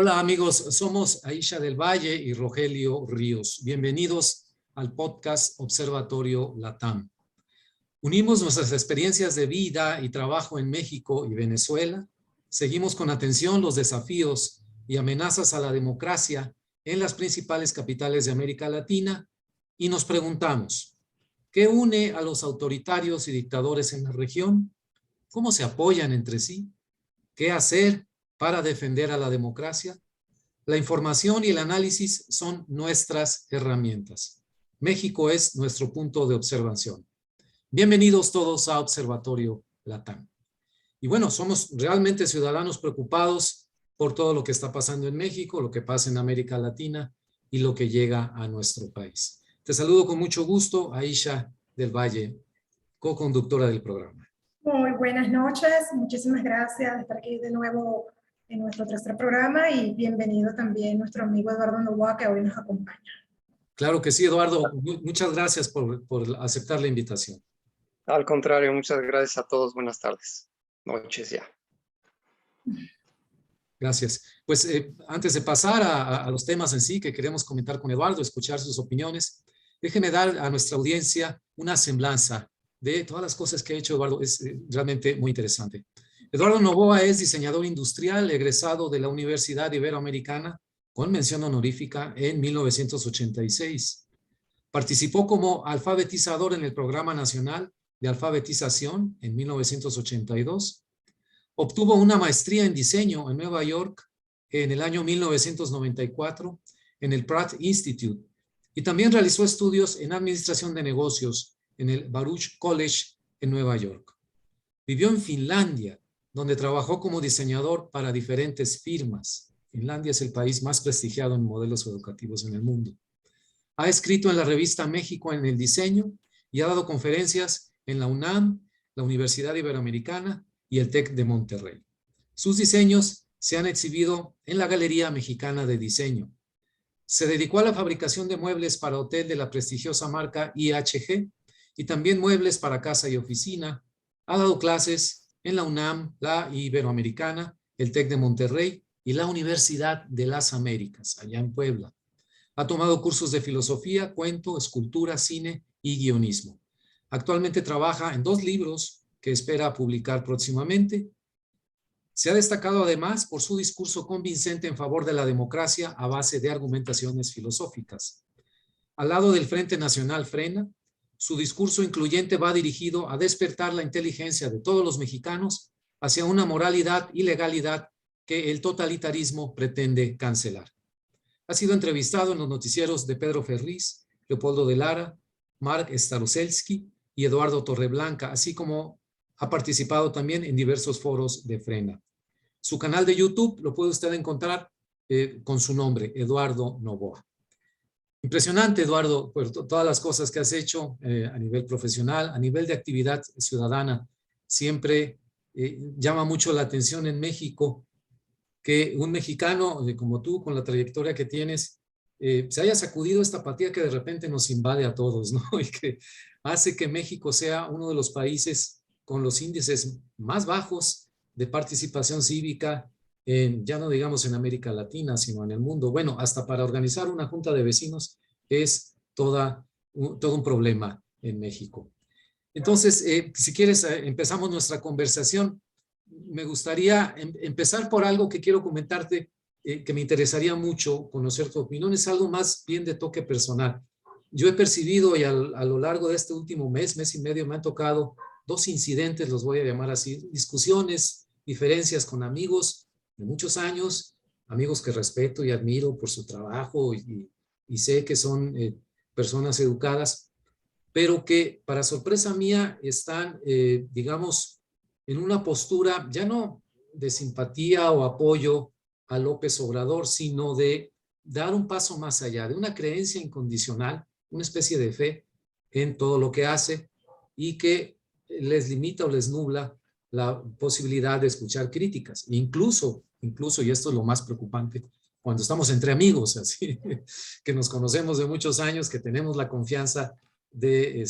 Hola amigos, somos Aisha del Valle y Rogelio Ríos. Bienvenidos al podcast Observatorio LATAM. Unimos nuestras experiencias de vida y trabajo en México y Venezuela. Seguimos con atención los desafíos y amenazas a la democracia en las principales capitales de América Latina y nos preguntamos, ¿qué une a los autoritarios y dictadores en la región? ¿Cómo se apoyan entre sí? ¿Qué hacer para defender a la democracia? La información y el análisis son nuestras herramientas. México es nuestro punto de observación. Bienvenidos todos a Observatorio LATAM. Y bueno, somos realmente ciudadanos preocupados por todo lo que está pasando en México, lo que pasa en América Latina y lo que llega a nuestro país. Te saludo con mucho gusto, Aisha del Valle, co-conductora del programa. Muy buenas noches, muchísimas gracias de estar aquí de nuevo en nuestro tercer programa y bienvenido también nuestro amigo Eduardo Novoa que hoy nos acompaña. Claro que sí, Eduardo, muchas gracias por aceptar la invitación. Al contrario, muchas gracias a todos, buenas tardes, noches ya. Gracias. Pues antes de pasar a los temas en sí que queremos comentar con Eduardo, escuchar sus opiniones, déjeme dar a nuestra audiencia una semblanza de todas las cosas que ha hecho Eduardo. Es realmente muy interesante. Eduardo Novoa es diseñador industrial, egresado de la Universidad Iberoamericana con mención honorífica en 1986. Participó como alfabetizador en el Programa Nacional de Alfabetización en 1982. Obtuvo una maestría en diseño en Nueva York en el año 1994 en el Pratt Institute y también realizó estudios en administración de negocios en el Baruch College en Nueva York. Vivió en Finlandia, donde trabajó como diseñador para diferentes firmas. Finlandia es el país más prestigiado en modelos educativos en el mundo. Ha escrito en la revista México en el Diseño y ha dado conferencias en la UNAM, la Universidad Iberoamericana y el TEC de Monterrey. Sus diseños se han exhibido en la Galería Mexicana de Diseño. Se dedicó a la fabricación de muebles para hotel de la prestigiosa marca IHG y también muebles para casa y oficina. Ha dado clases en la UNAM, la Iberoamericana, el TEC de Monterrey y la Universidad de las Américas, allá en Puebla. Ha tomado cursos de filosofía, cuento, escultura, cine y guionismo. Actualmente trabaja en 2 libros que espera publicar próximamente. Se ha destacado además por su discurso convincente en favor de la democracia a base de argumentaciones filosóficas. Al lado del Frente Nacional Frena, su discurso incluyente va dirigido a despertar la inteligencia de todos los mexicanos hacia una moralidad y legalidad que el totalitarismo pretende cancelar. Ha sido entrevistado en los noticieros de Pedro Ferriz, Leopoldo de Lara, Mark Staroselski y Eduardo Torreblanca, así como ha participado también en diversos foros de Frena. Su canal de YouTube lo puede usted encontrar con su nombre, Eduardo Novoa. Impresionante, Eduardo, por todas las cosas que has hecho a nivel profesional, a nivel de actividad ciudadana. Siempre llama mucho la atención en México que un mexicano como tú, con la trayectoria que tienes, se haya sacudido esta apatía que de repente nos invade a todos, ¿no? Y que hace que México sea uno de los países con los índices más bajos de participación cívica, ya no digamos en América Latina, sino en el mundo. Bueno, hasta para organizar una junta de vecinos es todo un problema en México. Entonces, si quieres, empezamos nuestra conversación. Me gustaría empezar por algo que quiero comentarte, que me interesaría mucho conocer tu opinión. Es algo más bien de toque personal. Yo he percibido y a lo largo de este último mes y medio, me han tocado 2 incidentes, los voy a llamar así, discusiones, diferencias con amigos de muchos años, amigos que respeto y admiro por su trabajo y sé que son personas educadas, pero que para sorpresa mía están, digamos, en una postura ya no de simpatía o apoyo a López Obrador, sino de dar un paso más allá, de una creencia incondicional, una especie de fe en todo lo que hace y que les limita o les nubla la posibilidad de escuchar críticas. Incluso, y esto es lo más preocupante, cuando estamos entre amigos, así, que nos conocemos de muchos años, que tenemos la confianza de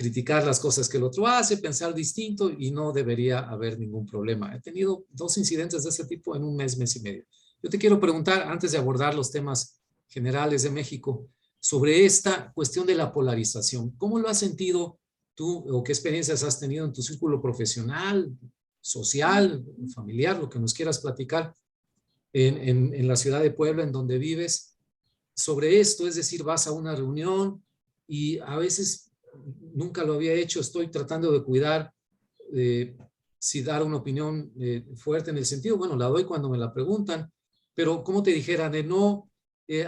criticar las cosas que el otro hace, pensar distinto y no debería haber ningún problema. He tenido 2 incidentes de ese tipo en un mes y medio. Yo te quiero preguntar, antes de abordar los temas generales de México, sobre esta cuestión de la polarización. ¿Cómo lo has sentido tú o qué experiencias has tenido en tu círculo profesional, social, familiar, lo que nos quieras platicar en la ciudad de Puebla, en donde vives, sobre esto? Es decir, vas a una reunión y a veces nunca lo había hecho, estoy tratando de cuidar si dar una opinión fuerte en el sentido, bueno, la doy cuando me la preguntan, pero como te dijera, de no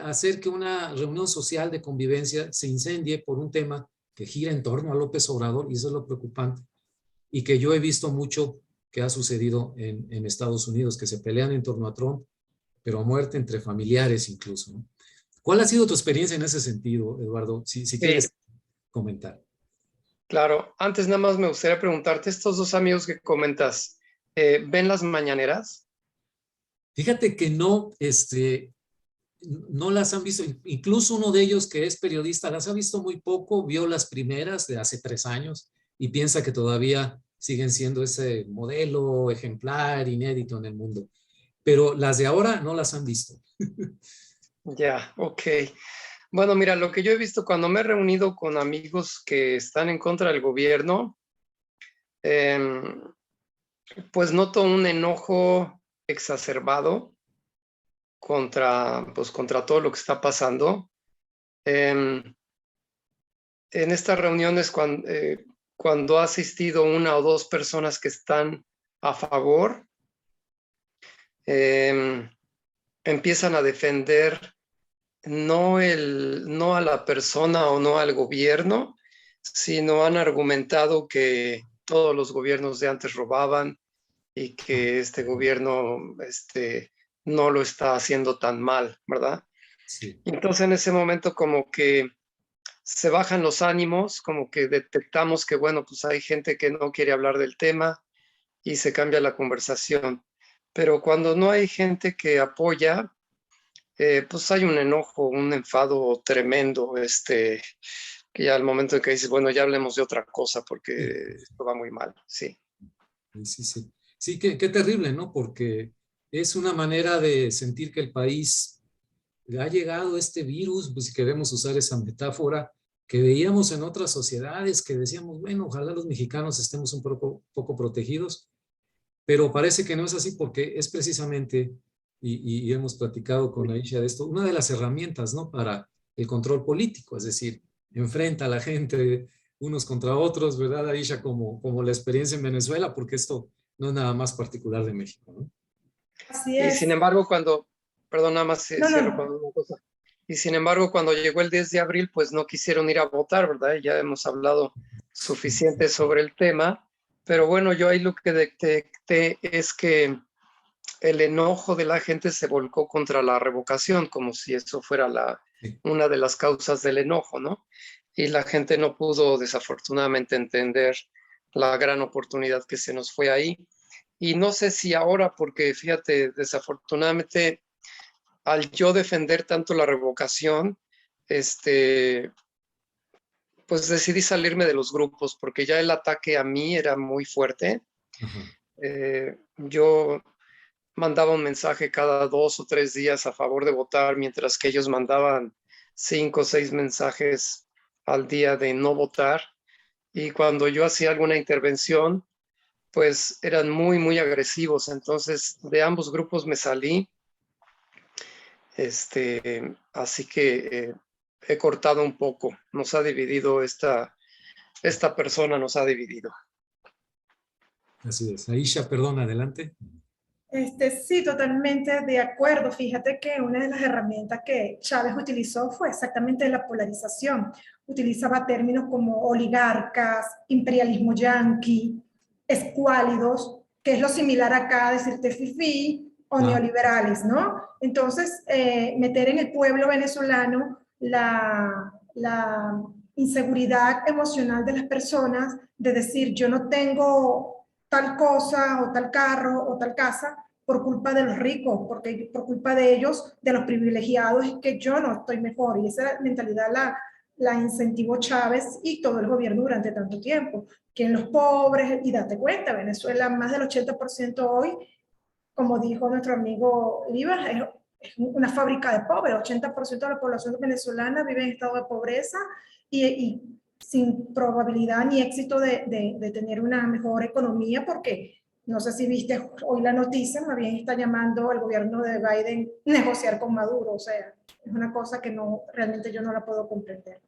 hacer que una reunión social de convivencia se incendie por un tema que gira en torno a López Obrador, y eso es lo preocupante, y que yo he visto mucho que ha sucedido en Estados Unidos, que se pelean en torno a Trump, pero a muerte entre familiares incluso, ¿no? ¿Cuál ha sido tu experiencia en ese sentido, Eduardo? Si Sí, quieres comentar. claro. Antes nada más me gustaría preguntarte, estos dos amigos que comentas, ¿ven las mañaneras? Fíjate que no, no las han visto, incluso uno de ellos que es periodista las ha visto muy poco, vio las primeras de hace 3 años y piensa que todavía siguen siendo ese modelo ejemplar, inédito en el mundo. Pero las de ahora no las han visto. Ya, ok. Bueno, mira, lo que yo he visto cuando me he reunido con amigos que están en contra del gobierno, em, pues noto un enojo exacerbado contra todo lo que está pasando. En estas reuniones, cuando ha asistido una o dos personas que están a favor, empiezan a defender no a la persona o no al gobierno, sino han argumentado que todos los gobiernos de antes robaban y que este gobierno no lo está haciendo tan mal, ¿verdad? Sí. Entonces en ese momento como que se bajan los ánimos, como que detectamos que, bueno, pues hay gente que no quiere hablar del tema y se cambia la conversación. Pero cuando no hay gente que apoya, pues hay un enojo, un enfado tremendo, que ya al momento en que dices, bueno, ya hablemos de otra cosa porque esto va muy mal, sí. Sí, sí. Sí, qué terrible, ¿no? Porque es una manera de sentir que el país ha llegado este virus, pues si queremos usar esa metáfora, que veíamos en otras sociedades, que decíamos, bueno, ojalá los mexicanos estemos un poco protegidos, pero parece que no es así porque es precisamente, y hemos platicado con Aisha de esto, una de las herramientas, ¿no? Para el control político, es decir, enfrenta a la gente unos contra otros, ¿verdad, Aisha? Como la experiencia en Venezuela, porque esto no es nada más particular de México, ¿no? Así Y es. sin embargo, perdón, nada más No, no, cierro no. con una cosa. Y sin embargo, cuando llegó el 10 de abril, pues no quisieron ir a votar, ¿verdad? Ya hemos hablado suficiente sobre el tema. Pero bueno, yo ahí lo que detecté es que el enojo de la gente se volcó contra la revocación, como si eso fuera Sí, una de las causas del enojo, ¿no? Y la gente no pudo desafortunadamente entender la gran oportunidad que se nos fue ahí. Y no sé si ahora, porque fíjate, desafortunadamente, al yo defender tanto la revocación, pues decidí salirme de los grupos, porque ya el ataque a mí era muy fuerte. ajá. Yo mandaba un mensaje cada 2 o 3 días a favor de votar, mientras que ellos mandaban 5 o 6 mensajes al día de no votar. Y cuando yo hacía alguna intervención, pues eran muy, muy agresivos. Entonces, de ambos grupos me salí. Así que he cortado un poco. Nos ha dividido esta persona, nos ha dividido. Así es. Aisha, perdón, adelante. Sí, totalmente de acuerdo. Fíjate que una de las herramientas que Chávez utilizó fue exactamente la polarización. Utilizaba términos como oligarcas, imperialismo yanqui, escuálidos, que es lo similar acá a decirte fifí o Ah, neoliberales, ¿no? Entonces, meter en el pueblo venezolano la inseguridad emocional de las personas, de decir, yo no tengo tal cosa o tal carro o tal casa por culpa de los ricos, porque por culpa de ellos, de los privilegiados, es que yo no estoy mejor. Y esa mentalidad la incentivó Chávez y todo el gobierno durante tanto tiempo. Que en los pobres, y date cuenta, Venezuela, más del 80% hoy como dijo nuestro amigo Livas, es una fábrica de pobres. 80% de la población venezolana vive en estado de pobreza y sin probabilidad ni éxito de tener una mejor economía, porque no sé si viste hoy la noticia, más bien está llamando al gobierno de Biden negociar con Maduro. O sea, es una cosa que no, realmente yo no la puedo comprender.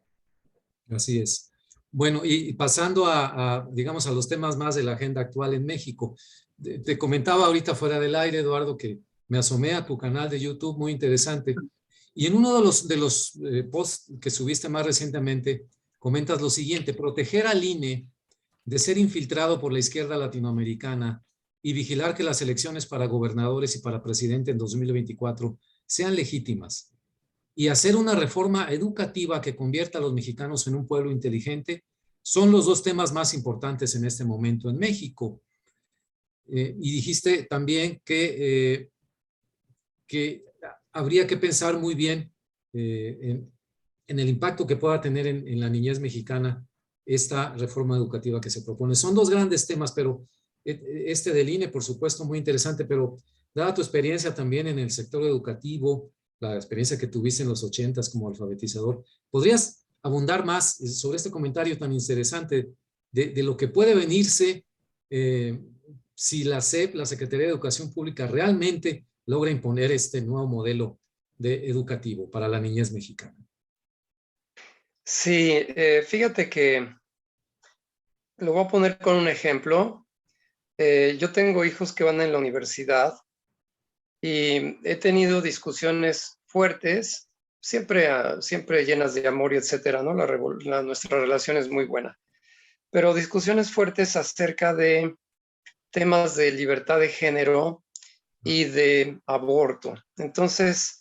Así es. Bueno, y pasando digamos, a los temas más de la agenda actual en México. Te comentaba ahorita fuera del aire, Eduardo, que me asomé a tu canal de YouTube, muy interesante. Y en uno de los posts que subiste más recientemente, comentas lo siguiente: proteger al INE de ser infiltrado por la izquierda latinoamericana y vigilar que las elecciones para gobernadores y para presidente en 2024 sean legítimas, y hacer una reforma educativa que convierta a los mexicanos en un pueblo inteligente, son los dos temas más importantes en este momento en México. Y dijiste también que habría que pensar muy bien en el impacto que pueda tener en la niñez mexicana esta reforma educativa que se propone. Son dos grandes temas, pero este del INE, por supuesto, muy interesante, pero dada tu experiencia también en el sector educativo, la experiencia que tuviste en los 80s como alfabetizador, ¿podrías abundar más sobre este comentario tan interesante de lo que puede venirse si la SEP, la Secretaría de Educación Pública, realmente logra imponer este nuevo modelo educativo para la niñez mexicana? Sí, fíjate que lo voy a poner con un ejemplo. Yo tengo hijos que van en la universidad y he tenido discusiones fuertes, siempre llenas de amor y etcétera, ¿no? Nuestra relación es muy buena, pero discusiones fuertes acerca de temas de libertad de género y de aborto. Entonces,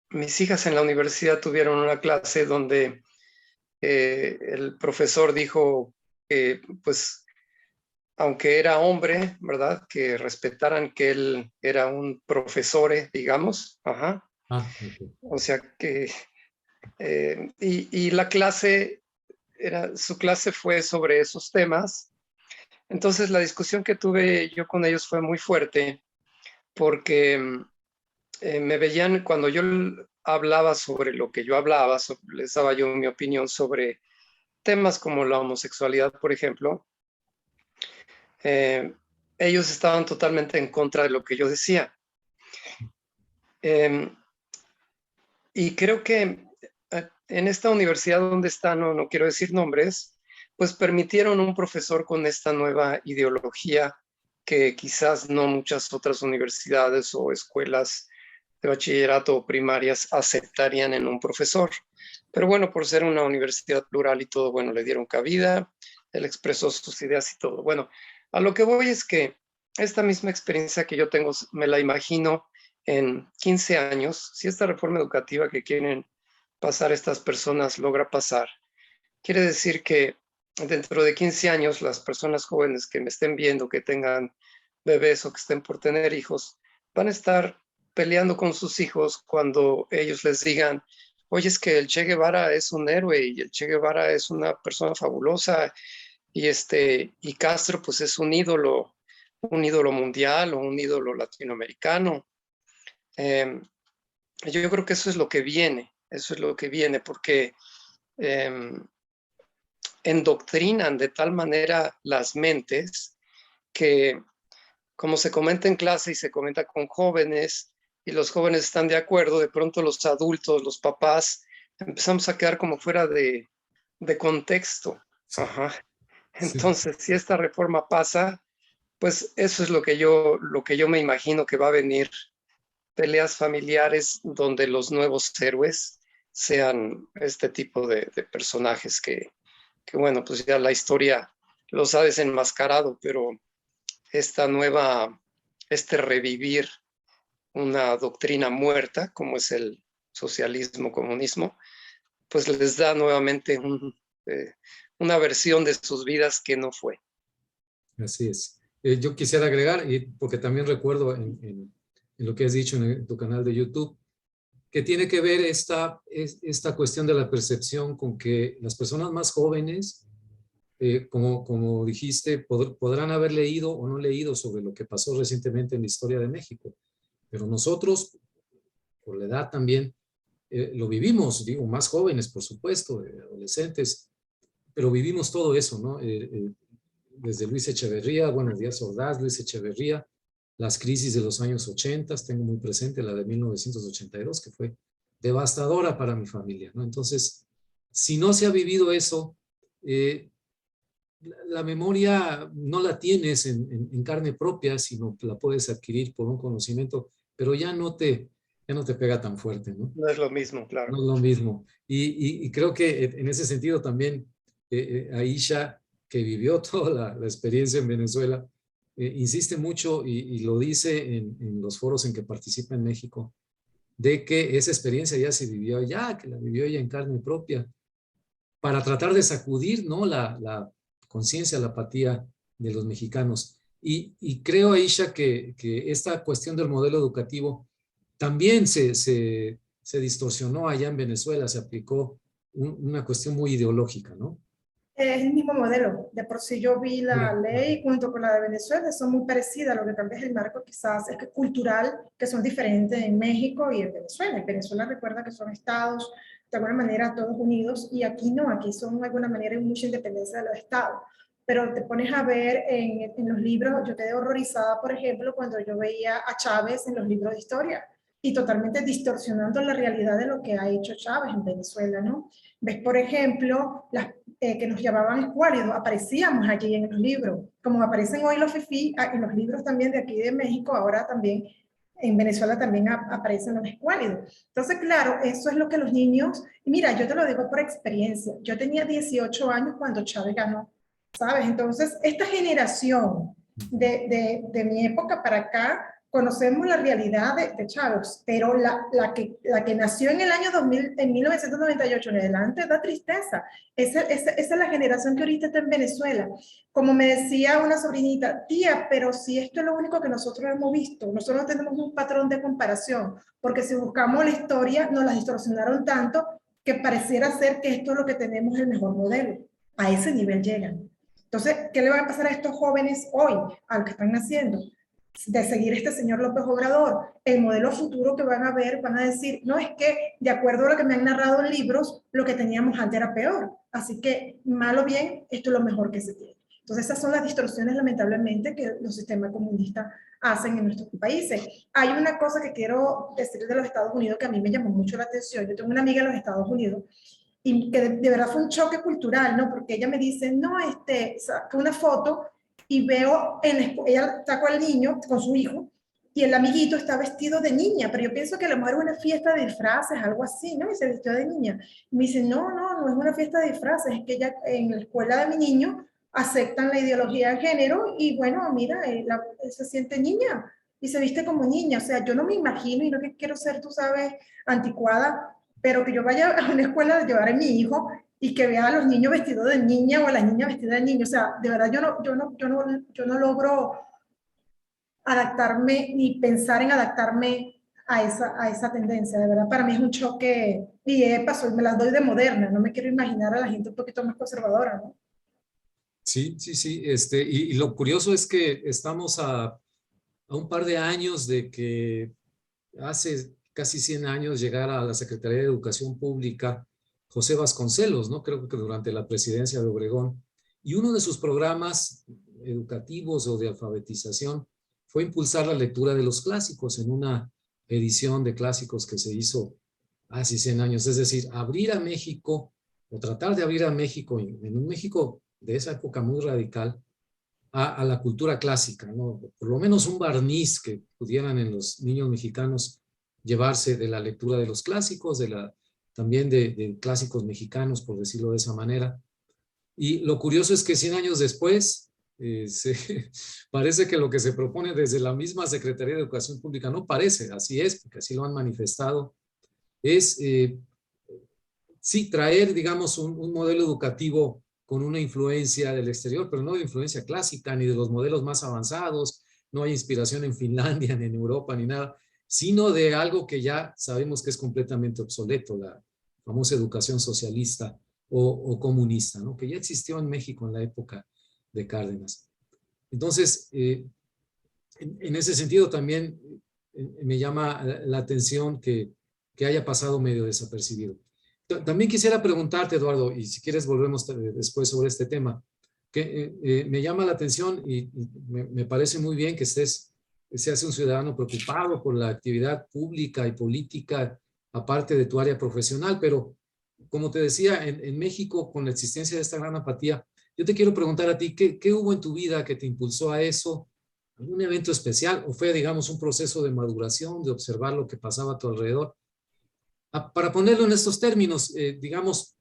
mis hijas en la universidad tuvieron una clase donde el profesor dijo que, pues, aunque era hombre, ¿verdad? Que respetaran que él era un profesor, digamos. Ajá. Okay. O sea que, y la clase, su clase fue sobre esos temas. Entonces la discusión que tuve yo con ellos fue muy fuerte porque me veían cuando yo hablaba sobre lo que yo hablaba, les daba yo mi opinión sobre temas como la homosexualidad, por ejemplo. Ellos estaban totalmente en contra de lo que yo decía. Y creo que en esta universidad donde están, no quiero decir nombres, pues permitieron un profesor con esta nueva ideología que quizás no muchas otras universidades o escuelas de bachillerato o primarias aceptarían en un profesor. Pero bueno, por ser una universidad plural y todo, bueno, le dieron cabida, él expresó sus ideas y todo. Bueno, a lo que voy es que esta misma experiencia que yo tengo, me la imagino en 15 años, si esta reforma educativa que quieren pasar estas personas logra pasar, quiere decir que dentro de 15 años las personas jóvenes que me estén viendo, que tengan bebés o que estén por tener hijos, van a estar peleando con sus hijos cuando ellos les digan: oye, es que el Che Guevara es un héroe y el Che Guevara es una persona fabulosa y Castro pues es un ídolo mundial o un ídolo latinoamericano. Yo creo que eso es lo que viene, porque endoctrinan de tal manera las mentes que, como se comenta en clase y se comenta con jóvenes, y los jóvenes están de acuerdo, de pronto los adultos, los papás, empezamos a quedar como fuera de contexto. Ajá. Entonces, si esta reforma pasa, pues eso es lo que yo me imagino que va a venir: peleas familiares donde los nuevos héroes sean este tipo de personajes que, bueno, pues ya la historia los ha desenmascarado, pero revivir una doctrina muerta, como es el socialismo, comunismo, pues les da nuevamente una versión de sus vidas que no fue. Así es. Yo quisiera agregar, porque también recuerdo en lo que has dicho en tu canal de YouTube, que tiene que ver esta cuestión de la percepción con que las personas más jóvenes como dijiste, podrán haber leído o no leído sobre lo que pasó recientemente en la historia de México, pero nosotros, por la edad también, lo vivimos, digo, más jóvenes, por supuesto, adolescentes, pero vivimos todo eso, ¿no? Desde Luis Echeverría, bueno, Díaz Ordaz, Luis Echeverría, las crisis de los años 80, tengo muy presente la de 1982, que fue devastadora para mi familia, ¿no? Entonces, si no se ha vivido eso, la memoria no la tienes en carne propia, sino la puedes adquirir por un conocimiento, pero ya no te pega tan fuerte, ¿no? No es lo mismo, claro. No es lo mismo. Y creo que en ese sentido también Aisha, que vivió toda la experiencia en Venezuela, insiste mucho y lo dice en los foros en que participa en México, de que esa experiencia ya se vivió allá, que la vivió ella en carne propia, para tratar de sacudir, ¿no?, la conciencia, la apatía de los mexicanos. Y creo, Aisha, que esta cuestión del modelo educativo también se distorsionó allá en Venezuela, se aplicó una cuestión muy ideológica, ¿no? Es el mismo modelo. De por sí yo vi la ley junto con la de Venezuela, son muy parecidas. Lo que cambia es el marco quizás es que cultural, que son diferentes en México y en Venezuela. En Venezuela recuerda que son estados, de alguna manera todos unidos, y aquí no, aquí son de alguna manera mucha independencia de los estados. Pero te pones a ver en los libros, yo quedé horrorizada, por ejemplo, cuando yo veía a Chávez en los libros de historia y totalmente distorsionando la realidad de lo que ha hecho Chávez en Venezuela, ¿no? Ves, por ejemplo, que nos llamaban escuálidos, aparecíamos allí en los libros, como aparecen hoy los FIFI, en los libros también de aquí de México, ahora también en Venezuela también aparecen los escuálidos. Entonces, claro, eso es lo que los niños, y mira, yo te lo digo por experiencia, yo tenía 18 años cuando Chávez ganó, ¿sabes? Entonces, esta generación de mi época para acá, conocemos la realidad de Chávez, pero la que nació en el año 2000, en 1998 en adelante, da tristeza. Esa es la generación que ahorita está en Venezuela. Como me decía una sobrinita, tía, pero si esto es lo único que nosotros hemos visto, nosotros no tenemos un patrón de comparación, porque si buscamos la historia, nos la distorsionaron tanto que pareciera ser que esto es lo que tenemos el mejor modelo. A ese nivel llegan. Entonces, ¿qué le va a pasar a estos jóvenes hoy, a los que están naciendo? De seguir este señor López Obrador, el modelo futuro que van a ver, van a decir, no, es que de acuerdo a lo que me han narrado en libros, lo que teníamos antes era peor. Así que, mal o bien, esto es lo mejor que se tiene. Entonces, esas son las distorsiones, lamentablemente, que los sistemas comunistas hacen en nuestros países. Hay una cosa que quiero decir de los Estados Unidos que a mí me llamó mucho la atención. Yo tengo una amiga en los Estados Unidos y que de verdad fue un choque cultural, ¿no? Porque ella me dice, no, saca una foto y veo, ella sacó al niño con su hijo y el amiguito está vestido de niña, pero yo pienso que a lo mejor era una fiesta de disfraces, algo así, ¿no? Y se vistió de niña. Y me dice, no es una fiesta de disfraces, es que ella en la escuela de mi niño aceptan la ideología de género y bueno, mira, él se siente niña y se viste como niña. O sea, yo no me imagino y no que quiero ser, tú sabes, anticuada, pero que yo vaya a una escuela a llevar a mi hijo y que vea a los niños vestidos de niña o a las niñas vestidas de niño. O sea, de verdad yo no logro adaptarme ni pensar en adaptarme a esa tendencia. De verdad, para mí es un choque y pasó, me las doy de moderna. No me quiero imaginar a la gente un poquito más conservadora, ¿no? Sí. Y lo curioso es que estamos a un par de años de que hace casi 100 años llegara a la Secretaría de Educación Pública José Vasconcelos, ¿no? Creo que durante la presidencia de Obregón. Y uno de sus programas educativos o de alfabetización fue impulsar la lectura de los clásicos en una edición de clásicos que se hizo hace 100 años. Es decir, abrir a México o tratar de abrir a México, en un México de esa época muy radical, a la cultura clásica, ¿no? Por lo menos un barniz que pudieran en los niños mexicanos llevarse de la lectura de los clásicos, también de clásicos mexicanos, por decirlo de esa manera. Y lo curioso es que 100 años después, parece que lo que se propone desde la misma Secretaría de Educación Pública, no parece, así es, porque así lo han manifestado, es sí traer, digamos, un modelo educativo con una influencia del exterior, pero no de influencia clásica, ni de los modelos más avanzados, no hay inspiración en Finlandia, ni en Europa, ni nada, sino de algo que ya sabemos que es completamente obsoleto, la famosa educación socialista o comunista, ¿no? Que ya existió en México en la época de Cárdenas. Entonces, en ese sentido también me llama la atención que haya pasado medio desapercibido. También quisiera preguntarte, Eduardo, y si quieres volvemos después sobre este tema, que me llama la atención y me parece muy bien que seas un ciudadano preocupado por la actividad pública y política, aparte de tu área profesional, pero como te decía, en México, con la existencia de esta gran apatía, yo te quiero preguntar a ti, ¿qué hubo en tu vida que te impulsó a eso? ¿Algún evento especial? ¿O fue, digamos, un proceso de maduración, de observar lo que pasaba a tu alrededor? Para ponerlo en estos términos, digamos,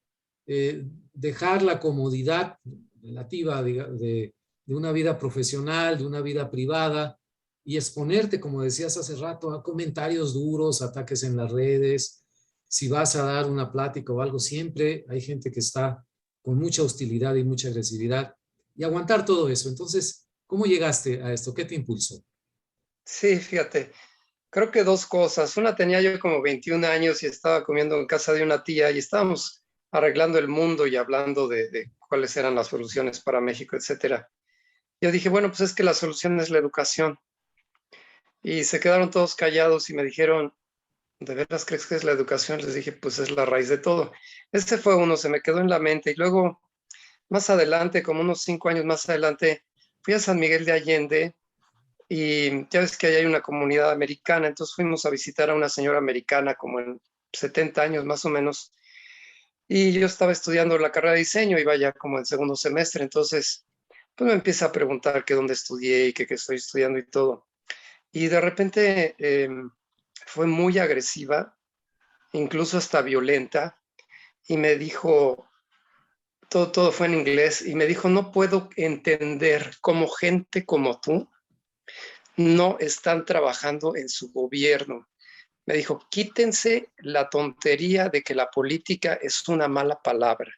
dejar la comodidad relativa de una vida profesional, de una vida privada, y exponerte, como decías hace rato, a comentarios duros, ataques en las redes. Si vas a dar una plática o algo, siempre hay gente que está con mucha hostilidad y mucha agresividad, y aguantar todo eso. Entonces, ¿cómo llegaste a esto? ¿Qué te impulsó? Sí, fíjate, creo que dos cosas. Una, tenía yo como 21 años y estaba comiendo en casa de una tía y estábamos arreglando el mundo y hablando de cuáles eran las soluciones para México, etcétera. Yo dije, bueno, pues es que la solución es la educación. Y se quedaron todos callados y me dijeron, ¿de veras crees que es la educación? Les dije, pues es la raíz de todo. Este fue uno, se me quedó en la mente. Y luego, más adelante, como unos 5 años más adelante, fui a San Miguel de Allende y ya ves que ahí hay una comunidad americana. Entonces fuimos a visitar a una señora americana como en 70 años más o menos. Y yo estaba estudiando la carrera de diseño, iba ya como en segundo semestre. Entonces, pues me empieza a preguntar que dónde estudié y que qué estoy estudiando y todo. Y de repente fue muy agresiva, incluso hasta violenta, y me dijo, todo fue en inglés, y me dijo, no puedo entender cómo gente como tú no están trabajando en su gobierno. Me dijo, quítense la tontería de que la política es una mala palabra.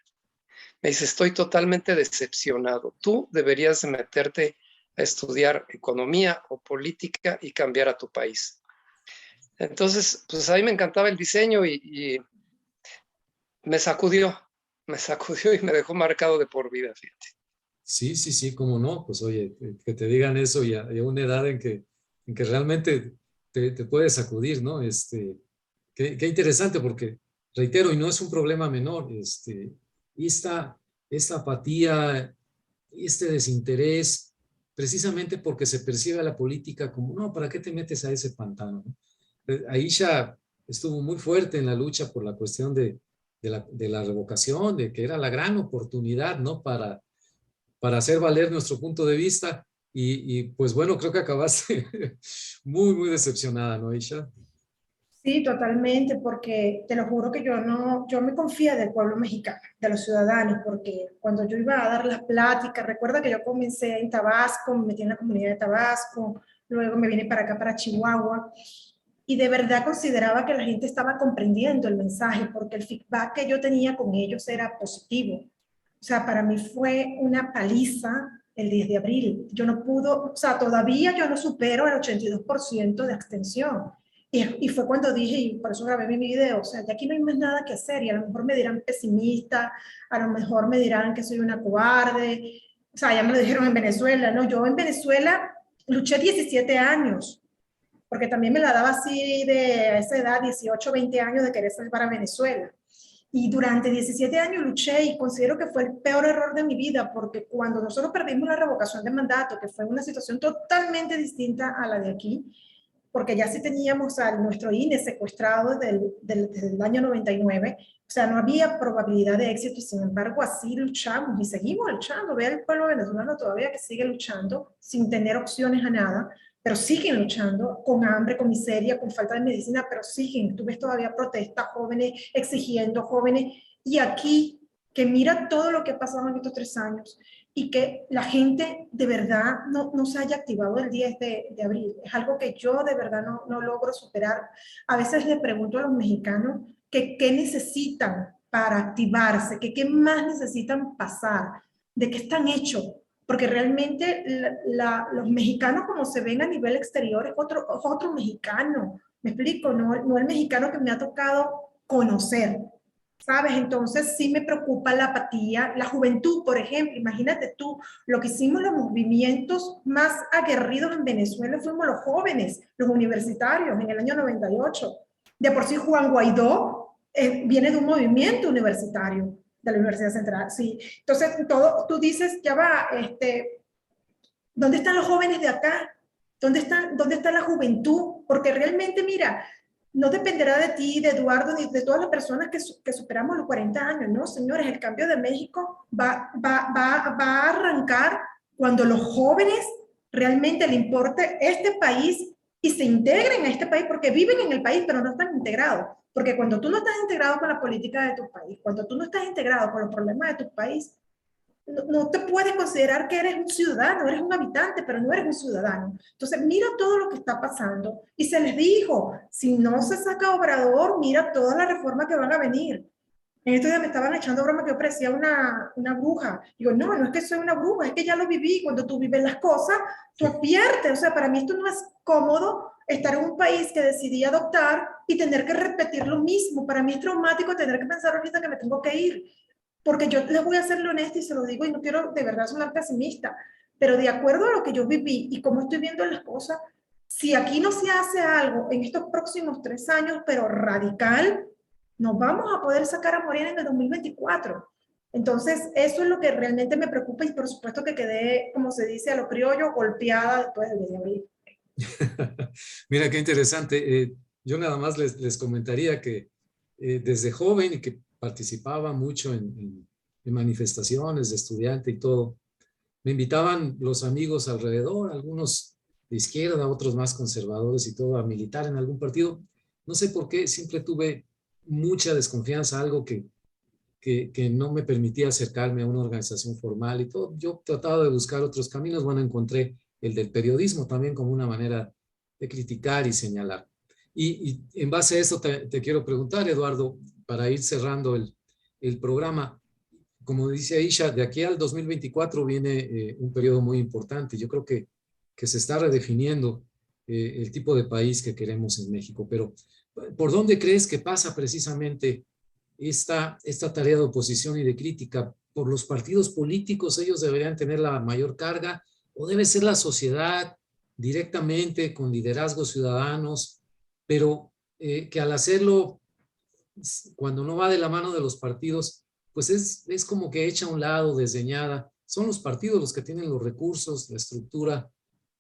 Me dice, estoy totalmente decepcionado. Tú deberías meterte a estudiar economía o política y cambiar a tu país. Entonces, pues a mí me encantaba el diseño y me sacudió y me dejó marcado de por vida, fíjate. Sí, sí, sí, cómo no. Pues oye, que te digan eso y a una edad en que realmente te puedes sacudir, ¿no? Qué interesante porque, reitero, y no es un problema menor, esta, esta apatía, este desinterés, precisamente porque se percibe a la política como, no, ¿para qué te metes a ese pantano? ¿No? Aisha estuvo muy fuerte en la lucha por la cuestión de la revocación, de que era la gran oportunidad, ¿no? Para hacer valer nuestro punto de vista. Y pues bueno, creo que acabaste muy, muy decepcionada, ¿no, Aisha? Sí, totalmente, porque te lo juro que yo me confía del pueblo mexicano, de los ciudadanos, porque cuando yo iba a dar las pláticas, recuerda que yo comencé en Tabasco, me metí en la comunidad de Tabasco, luego me vine para acá, para Chihuahua, y de verdad consideraba que la gente estaba comprendiendo el mensaje, porque el feedback que yo tenía con ellos era positivo. O sea, para mí fue una paliza el 10 de abril. Yo no pudo, o sea, todavía yo no supero el 82% de abstención. Y fue cuando dije, y por eso grabé mi video, o sea, ya aquí no hay más nada que hacer, y a lo mejor me dirán pesimista, a lo mejor me dirán que soy una cobarde, o sea, ya me lo dijeron en Venezuela, ¿no? Yo en Venezuela luché 17 años, porque también me la daba así de a esa edad, 18, 20 años de querer salvar a Venezuela. Y durante 17 años luché y considero que fue el peor error de mi vida, porque cuando nosotros perdimos la revocación de mandato, que fue una situación totalmente distinta a la de aquí, porque ya sí teníamos a nuestro INE secuestrado desde el año 99, o sea, no había probabilidad de éxito y sin embargo así luchamos y seguimos luchando. Ve al pueblo venezolano todavía que sigue luchando sin tener opciones a nada, pero siguen luchando con hambre, con miseria, con falta de medicina, pero siguen. Tú ves todavía protestas, jóvenes exigiendo, jóvenes, y aquí que mira todo lo que ha pasado en estos 3 años y que la gente de verdad no se haya activado el 10 de abril. Es algo que yo de verdad no logro superar. A veces le pregunto a los mexicanos que qué necesitan para activarse, que qué más necesitan pasar, de qué están hechos, porque realmente los mexicanos como se ven a nivel exterior es otro mexicano, me explico, no el mexicano que me ha tocado conocer. ¿sabes? Entonces sí me preocupa la apatía, la juventud, por ejemplo. Imagínate tú, lo que hicimos los movimientos más aguerridos en Venezuela fuimos los jóvenes, los universitarios, en el año 98. De por sí Juan Guaidó viene de un movimiento universitario, de la Universidad Central, sí. Entonces, tú dices, ya va, ¿dónde están los jóvenes de acá? ¿Dónde está la juventud? Porque realmente, mira, no dependerá de ti, de Eduardo, ni de todas las personas que superamos los 40 años, ¿no? Señores, el cambio de México va a arrancar cuando los jóvenes realmente le importe este país y se integren a este país, porque viven en el país, pero no están integrados. Porque cuando tú no estás integrado con la política de tu país, cuando tú no estás integrado con los problemas de tu país, no te puedes considerar que eres un ciudadano, eres un habitante, pero no eres un ciudadano. Entonces, mira todo lo que está pasando. Y se les dijo, si no se saca Obrador, mira todas las reformas que van a venir. En estos días me estaban echando broma que yo parecía una bruja. Digo, no, no es que soy una bruja, es que ya lo viví. Cuando tú vives las cosas, tú adviertes. O sea, para mí esto no es cómodo estar en un país que decidí adoptar y tener que repetir lo mismo. Para mí es traumático tener que pensar ahorita que me tengo que ir. Porque yo les voy a ser honesta y se lo digo y no quiero de verdad sonar pesimista, pero de acuerdo a lo que yo viví y cómo estoy viendo las cosas, si aquí no se hace algo en estos próximos 3 años, pero radical, nos vamos a poder sacar a Morena en el 2024. Entonces, eso es lo que realmente me preocupa y por supuesto que quedé, como se dice a lo criollo, golpeada después del 10 de abril. Mira qué interesante. Yo nada más les comentaría que desde joven y que participaba mucho en manifestaciones de estudiante y todo, me invitaban los amigos alrededor, algunos de izquierda, otros más conservadores y todo, a militar en algún partido. No sé por qué, siempre tuve mucha desconfianza, algo que no me permitía acercarme a una organización formal y todo. Yo trataba de buscar otros caminos. Bueno, encontré el del periodismo también como una manera de criticar y señalar. Y en base a eso te quiero preguntar, Eduardo, para ir cerrando el programa, como dice Aisha, de aquí al 2024 viene un periodo muy importante. Yo creo que se está redefiniendo el tipo de país que queremos en México. Pero, ¿por dónde crees que pasa precisamente esta tarea de oposición y de crítica? ¿Por los partidos políticos ellos deberían tener la mayor carga o debe ser la sociedad directamente con liderazgos ciudadanos, pero que al hacerlo, cuando no va de la mano de los partidos, pues es como que echa a un lado, desdeñada? Son los partidos los que tienen los recursos, la estructura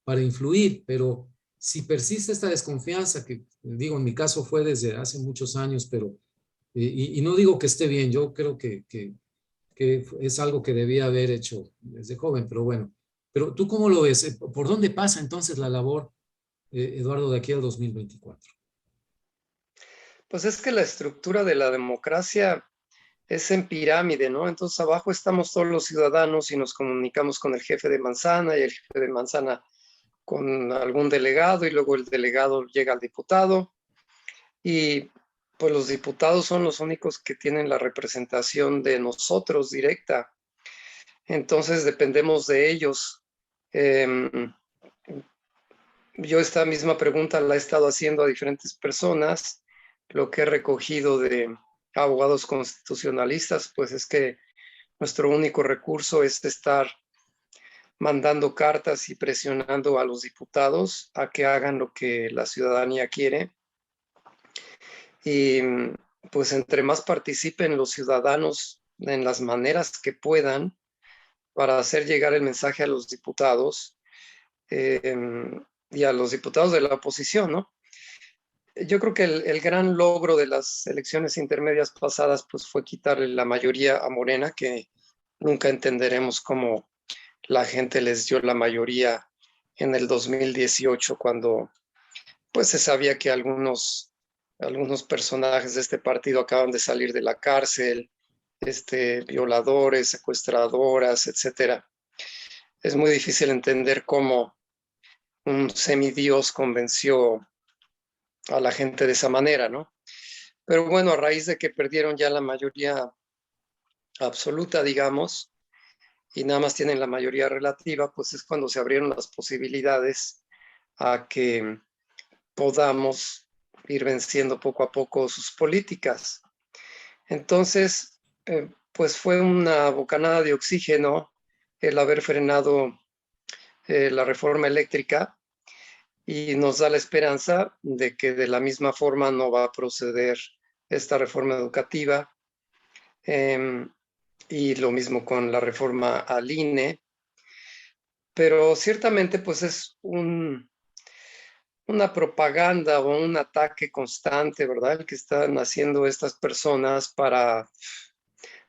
para influir, pero si persiste esta desconfianza, que digo, en mi caso fue desde hace muchos años, pero, y no digo que esté bien, yo creo que es algo que debía haber hecho desde joven, pero bueno. Pero ¿tú cómo lo ves? ¿Por dónde pasa entonces la labor, Eduardo, de aquí al 2024? Pues es que la estructura de la democracia es en pirámide, ¿no? Entonces abajo estamos todos los ciudadanos y nos comunicamos con el jefe de manzana y el jefe de manzana con algún delegado y luego el delegado llega al diputado y pues los diputados son los únicos que tienen la representación de nosotros directa. Entonces dependemos de ellos. Yo esta misma pregunta la he estado haciendo a diferentes personas. Lo que he recogido de abogados constitucionalistas, pues es que nuestro único recurso es estar mandando cartas y presionando a los diputados a que hagan lo que la ciudadanía quiere. Y pues entre más participen los ciudadanos en las maneras que puedan para hacer llegar el mensaje a los diputados y a los diputados de la oposición, ¿no? Yo creo que el gran logro de las elecciones intermedias pasadas pues fue quitarle la mayoría a Morena, que nunca entenderemos cómo la gente les dio la mayoría en el 2018 cuando pues se sabía que algunos personajes de este partido acaban de salir de la cárcel, violadores, secuestradoras, etcétera. Es muy difícil entender cómo un semidios convenció a la gente de esa manera, ¿no? Pero bueno, a raíz de que perdieron ya la mayoría absoluta, digamos, y nada más tienen la mayoría relativa, pues es cuando se abrieron las posibilidades a que podamos ir venciendo poco a poco sus políticas. Entonces, pues fue una bocanada de oxígeno el haber frenado la reforma eléctrica, y nos da la esperanza de que de la misma forma no va a proceder esta reforma educativa, y lo mismo con la reforma al INE, pero ciertamente pues es una propaganda o un ataque constante, ¿verdad? El que están haciendo estas personas para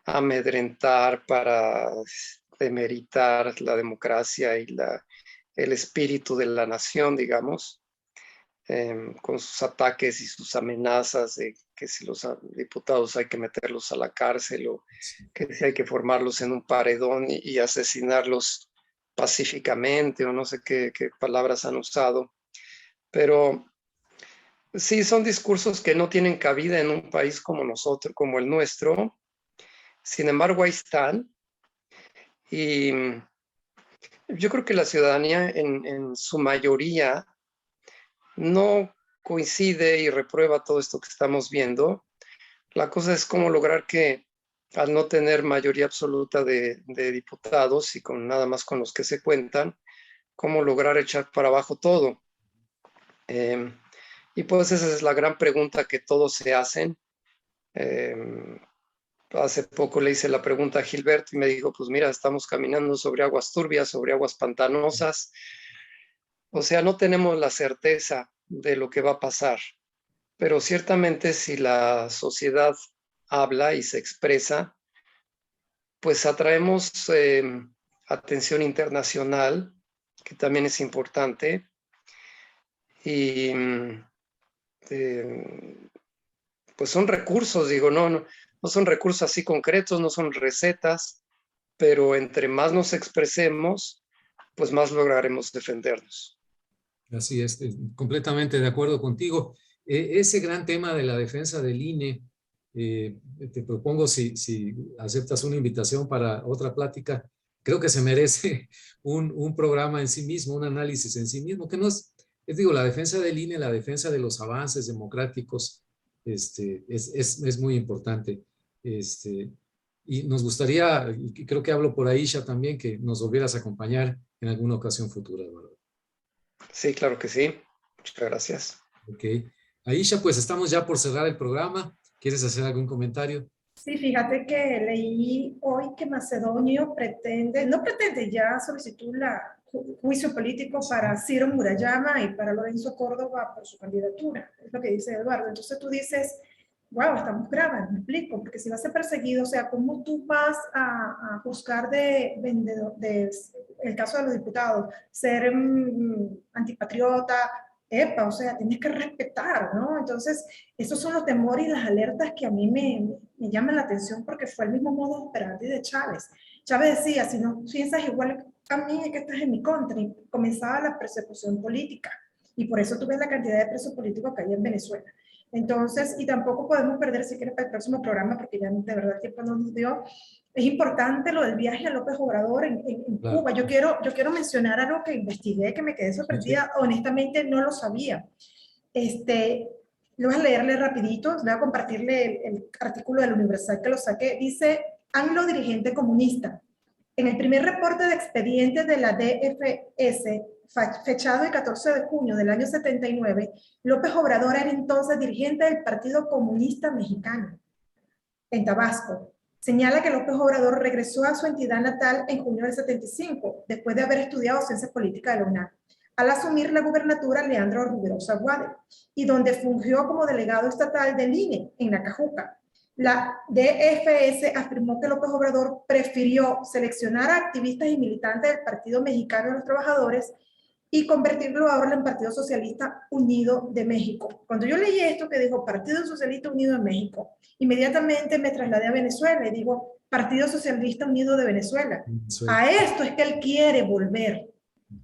amedrentar, para demeritar la democracia y el espíritu de la nación, digamos, con sus ataques y sus amenazas de que si los diputados hay que meterlos a la cárcel, o que si hay que formarlos en un paredón y asesinarlos pacíficamente, o no sé qué palabras han usado. Pero sí, son discursos que no tienen cabida en un país como nosotros, como el nuestro. Sin embargo, ahí están. Y yo creo que la ciudadanía en su mayoría no coincide y reprueba todo esto que estamos viendo. La cosa es cómo lograr que, al no tener mayoría absoluta de diputados y con nada más con los que se cuentan, cómo lograr echar para abajo todo. Y pues esa es la gran pregunta que todos se hacen. Hace poco le hice la pregunta a Gilberto y me dijo, pues mira, estamos caminando sobre aguas turbias, sobre aguas pantanosas. O sea, no tenemos la certeza de lo que va a pasar, pero ciertamente si la sociedad habla y se expresa, pues atraemos atención internacional, que también es importante, y pues son recursos, digo, no son recursos así concretos, no son recetas, pero entre más nos expresemos, pues más lograremos defendernos. Así es, completamente de acuerdo contigo. Ese gran tema de la defensa del INE, te propongo, si aceptas una invitación para otra plática, creo que se merece un programa en sí mismo, un análisis en sí mismo, que no es, digo, la defensa del INE, la defensa de los avances democráticos, es muy importante. Y nos gustaría, y creo que hablo por Aisha también, que nos volvieras a acompañar en alguna ocasión futura, ¿verdad? Sí, claro que sí. Muchas gracias. Ok. Aisha, pues estamos ya por cerrar el programa. ¿Quieres hacer algún comentario? Sí, fíjate que leí hoy que Macedonio ya solicitó juicio político para Ciro Murayama y para Lorenzo Córdoba por su candidatura. Es lo que dice Eduardo. Entonces tú dices, wow, estamos graves, me explico, porque si vas a ser perseguido, o sea, ¿cómo tú vas a juzgar de vendedor, el caso de los diputados, ser antipatriota? Epa, o sea, tienes que respetar, ¿no? Entonces, esos son los temores y las alertas que a mí me llaman la atención, porque fue el mismo modo operandi de Chávez. Chávez decía, si no piensas igual a mí, es que estás en mi contra, y comenzaba la persecución política. Y por eso tuve la cantidad de presos políticos que hay en Venezuela. Entonces, y tampoco podemos perder, si quieres, para el próximo programa, porque ya de verdad el tiempo no nos dio. Es importante lo del viaje a López Obrador en Claro. Cuba. Yo quiero mencionar algo que investigué, que me quedé sorprendida. Sí. Honestamente, no lo sabía. Le voy a leerle rapidito, le voy a compartirle el artículo del Universal que lo saqué. Dice, AMLO dirigente comunista. En el primer reporte de expedientes de la DFS, fechado el 14 de junio del año 79, López Obrador era entonces dirigente del Partido Comunista Mexicano en Tabasco. Señala que López Obrador regresó a su entidad natal en junio del 75, después de haber estudiado Ciencias Políticas de la UNAM, al asumir la gubernatura Leandro Rubirosa Guade, y donde fungió como delegado estatal del INE en Nacajuca. La DFS afirmó que López Obrador prefirió seleccionar a activistas y militantes del Partido Mexicano de los Trabajadores y convertirlo ahora en Partido Socialista Unido de México. Cuando yo leí esto que dijo Partido Socialista Unido de México, inmediatamente me trasladé a Venezuela y digo Partido Socialista Unido de Venezuela. A esto es que él quiere volver.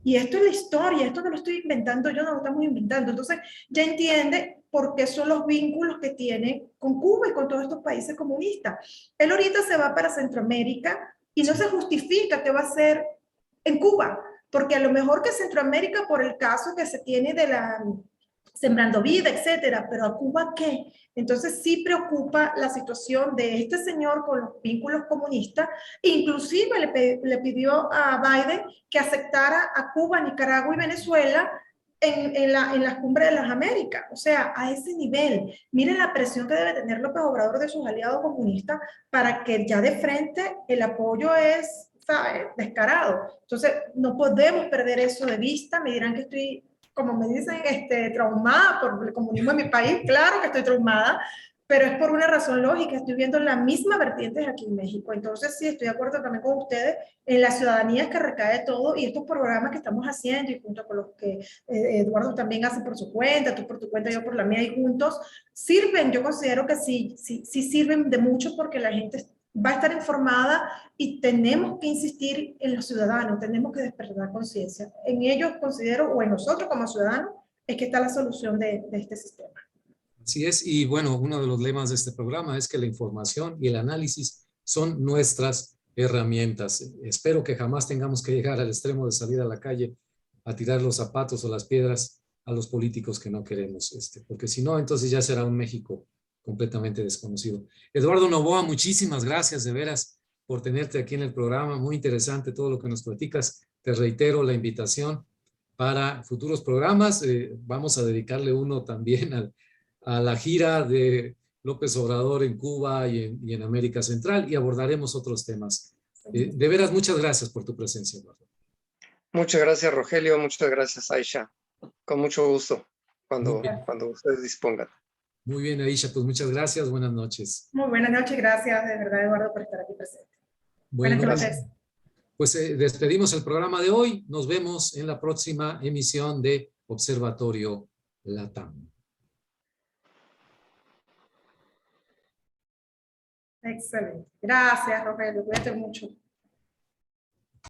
Y esto es la historia, esto no lo estoy inventando yo, no lo estamos inventando. Entonces ya entiende por qué son los vínculos que tiene con Cuba y con todos estos países comunistas. Él ahorita se va para Centroamérica y no se justifica que va a ser en Cuba, porque a lo mejor que Centroamérica, por el caso que se tiene Sembrando Vida, etcétera, pero ¿a Cuba qué? Entonces sí preocupa la situación de este señor con los vínculos comunistas, inclusive le pidió a Biden que aceptara a Cuba, Nicaragua y Venezuela en la cumbre de las Américas, o sea, a ese nivel. Miren la presión que debe tener López Obrador de sus aliados comunistas para que ya de frente el apoyo es, ¿sabes?, descarado. Entonces no podemos perder eso de vista. Me dirán que estoy, como me dicen, traumada por el comunismo en mi país. Claro que estoy traumada, pero es por una razón lógica. Estoy viendo la misma vertientes aquí en México. Entonces sí, estoy de acuerdo también con ustedes en la ciudadanía que recae todo, y estos programas que estamos haciendo y junto con los que Eduardo también hace por su cuenta, tú por tu cuenta, yo por la mía, y juntos sirven. Yo considero que sí sirven de mucho, porque la gente va a estar informada y tenemos que insistir en los ciudadanos, tenemos que despertar conciencia. En ellos considero, o en nosotros como ciudadanos, es que está la solución de este sistema. Así es, y bueno, uno de los lemas de este programa es que la información y el análisis son nuestras herramientas. Espero que jamás tengamos que llegar al extremo de salir a la calle a tirar los zapatos o las piedras a los políticos que no queremos, porque si no, entonces ya será un México completamente desconocido. Eduardo Novoa, muchísimas gracias de veras por tenerte aquí en el programa. Muy interesante todo lo que nos platicas. Te reitero la invitación para futuros programas. Vamos a dedicarle uno también a la gira de López Obrador en Cuba y en América Central, y abordaremos otros temas. De veras, muchas gracias por tu presencia, Eduardo. Muchas gracias, Rogelio. Muchas gracias, Aisha. Con mucho gusto, cuando ustedes dispongan. Muy bien, Aisha, pues muchas gracias. Buenas noches. Muy buenas noches. Gracias, de verdad, Eduardo, por estar aquí presente. Bueno, buenas noches. Pues despedimos el programa de hoy. Nos vemos en la próxima emisión de Observatorio LATAM. Excelente. Gracias, Rogelio. Cuídate mucho.